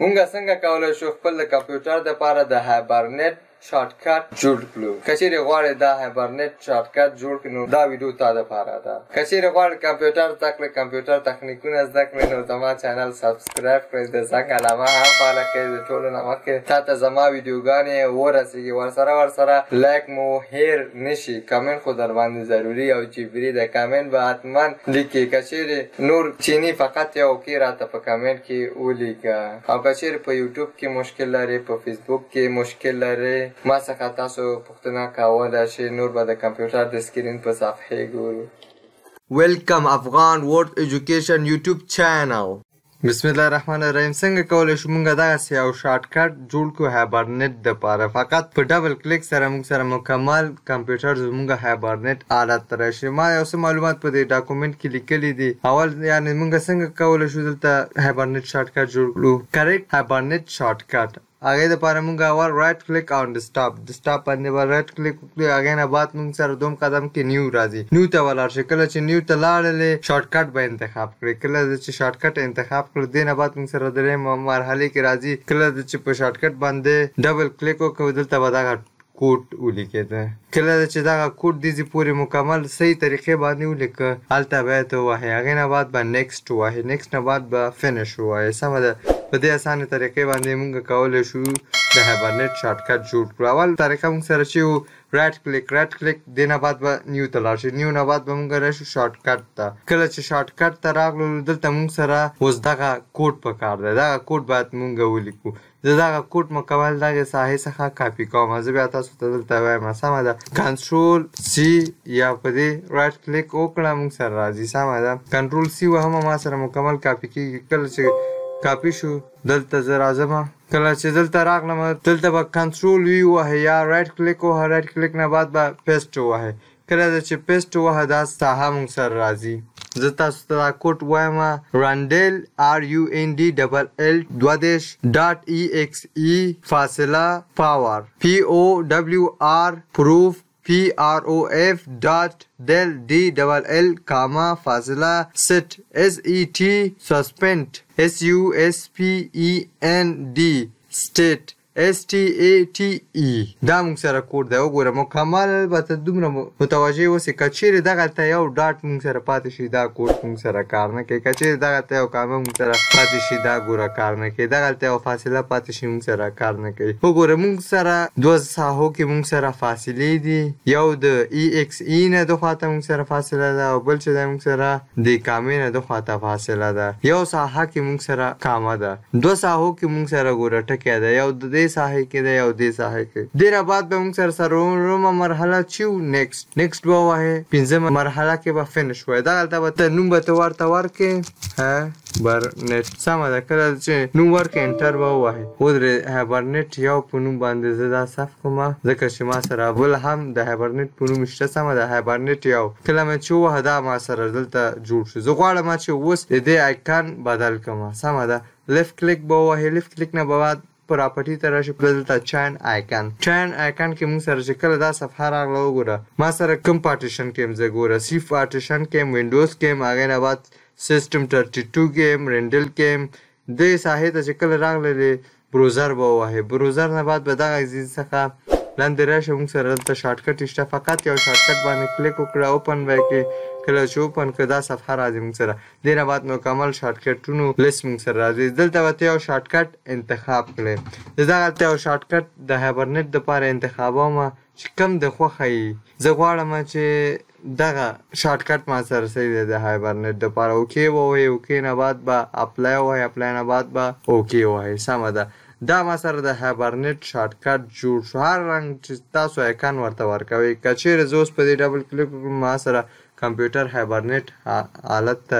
مونږ څنګه کولی شو خپل د کمپیوټر دپاره د هایبرنیټ شارټکټ جوړ کړو. که چیرې غواړې دا هایبرنیټ شارټکټ جوړ کړو نو دا ویډیو تا دپاره ده. که چیرې غواړې کمپیوټر زده کړې، کمپیوټر تخنیکونه زده کړې، نو زما چینل سبسکرایب کړئ، د زنګ علامه هم فعاله کړئ. د ټولو نه مخکې تا ته زما ویډیوګانې ورسېږي، ورسره لایک مو هیر نشي. کمنټ خو در باندې ضروري او جبري ده. کمنټ به حتما لیکي. که چیرې نور چیني فقط یو کې راته په کمنټ کې ولیکه. او که چیرې په یوټیوب کې مشکل لرې، په فیسبوک کې مشکل لرې، ما څخه تاسو پوښتنه کولی شئ. نور به د کمپیوټر د سکرین په صفحې ګورو. ویلکم افغان ورډ ایجوکیشن یوټیوب چینل. بسم الله الرحمن الرحیم. څنګه کولی شو موږ دغسې یو شارټکټ جوړ کړو هایبرنیټ دپاره؟ فقط په ډبل کلیک سره موږ سره مکمل کمپیوټر زموږ هایبرنیټ حالت ته راشي. ما یو څه معلومات په دې ډاکومنټ کې لیکلي دي. اول یعنې موږ څنګه کولی شو دلته هایبرنیټ شارټکټ جوړ کړو. کریکټ هایبرنیټ شارټکټ هغې دپاره موږ اول رایټ کلیک آن ډیسکټاپ باندې به رایټ کلیک وکړو. هغې نه بعد موږ سره دوم قدم کې نیو راځي. نیو ته ولاړ شئ. کله چې نیو ته لاړلې شارټکټ به انتخاب کړئ. کله چې شارټکټ انتخاب کړو دې نه بعد موږ سره درېیم مرحلې کې راځي. کله چې په شارټکټ باندې ډبل کلیک وکړو دلته به دغه کوډ ولیکېده. کله چې دغه کوډ دې پورې مکمل صحیح طریقې باندې ولیکه هلته باید ووهئ. هغې نه بعد به نیکسټ ووهئ. نیکسټ نه بعد به فینش ووهئ. سمه ده. په دې اسانه طریقې باندې موږ کولی شو د هایبرنیټ شارټکټ جوړ کړو. اول طریقه موږ سره چې و رایټ کلیک دې نه بعد به نیو ته لاړ شو. نیو نه بعد به موږ راشو شارټکټ ته. کله چې شارټکټ ته راغلو دلته موږ سره اوس دغه کوډ پکار دی. دغه کوډ باید موږ ولیکو. زه دغه کوډ مکمل دغې ساحې څخه کاپي کوم. زه بیا تاسو ته دلته وایم. سمه ده. کنټرول سی یا په دې رایټ کلیک وکړه موږ سره راځي. سمه ده. کنټرول سی وهم ما سره مکمل کاپي کېږي. کله چې کاپي شو دلته زه راځم. کله چې دلته راغلم دلته به کنټرول وي ووهئ یا رایټ کلیک ووهه. رایټ کلیک نه بعد به پیسټ ووهئ. کله چې پیسټ ووهه دا ساحه موږ سره راځي. زه تاسو ته دا کوډ وایم. رنډل RUNDLL_.exe فاصله پاور POWR پروف PROF.DELL فاصله set SET suspend SUSPEND state STATE دا موږ سره کوډ دی. وګوره مکمل به ته دومره متوجه اوسې. که چیرې دغلته یو ډاټ موږ سره پاتې شي دا کوډ موږ سره کار نه کوي. که چیرې دغلته یو کامه موږ سره پاتې شي دا ګوره کار نه کوي. دغلته یو فاصله پاتې شي موږ سره کار نه کوي. وګوره موږ سره دوه ساحو کې موږ سره فاصلې دي. یو د EXE نه د خواته موږ سره فاصله ده او بل چې دی موږ سره د کامې نه د خواته فاصله ده. یو ساحه کې موږ سره کامه ده. دوه ساحو کې موږ سره ګوره ټکی ده. یو د دې ساحې کې ده یو دې ساحې کې. دې نه بعد به موږ سره څلورمه مرحله چې و نیکسټ به ووهئ. پنځمه مرحله کې به فینش ووایئ. دغلته به ته نوم به ته ورته ورکړې هایبرنیټ. سمه ده. کله چې نوم ورکړې انټر به ووهئ. ودرې هایبرنیټ یو په نوم باندې زه دا صف کړم ځکه چې ما سره بل هم د هایبرنیټ په نوم شته. سمه ده. هایبرنیټ یو. کله مې چې ووهه دا ما سره دلته جوړ شو. زه غواړم چې اوس د دې آیکن بدل کړم. سمه ده. لیفټ کلیک به ووهئ. لیفټ کلیک نه به بعد پراپرټي ته راشي. دلته چین آیکن کې موږ سره چې کله دا صفحه راغله وګوره ما سره کوم پارټیشن کې یم. زه ګوره سی پارټیشن کې یم، وینډوز کې یم، هغې نه بعد سیسټم 32 کې یم، رینډل کې یم. دې ساحې ته چې کله راغللې بروزر به ووهئ. بروزر نه بعد به دغه ځای څخه لاندې راشي. موږ سره دلته شارټکټ شته. فقط یو شارټکټ باندې کلیک وکړه اوپن به کړې. کله چې اوپن کړه دا صفحه راځي موږ سره. دې نه بعد مکمل شارټکټونو لیست موږ سره راځي. دلته به ته یو شارټکټ انتخاب کړې. زه دغلته یو شارټکټ د هایبرنیټ دپاره انتخابوم چې کوم د خوښه یي. زه غواړم چې دغه شارټکټ ما سره صحیح دی د هایبرنیټ دپاره. اوکې ووهئ. اوکې نه بعد به اپلای ووهئ. اپلای نه بعد به اوکې ووهئ. سمه ده. دا ما سره د هایبرنیټ شارټکټ جوړ شو. هر رنګ چې تاسو آیکن ورته ورکوئ. که چیرې زه اوس په دې ډبل کلیک وکړم ما سره کمپیوټر هایبرنیټ حالت ته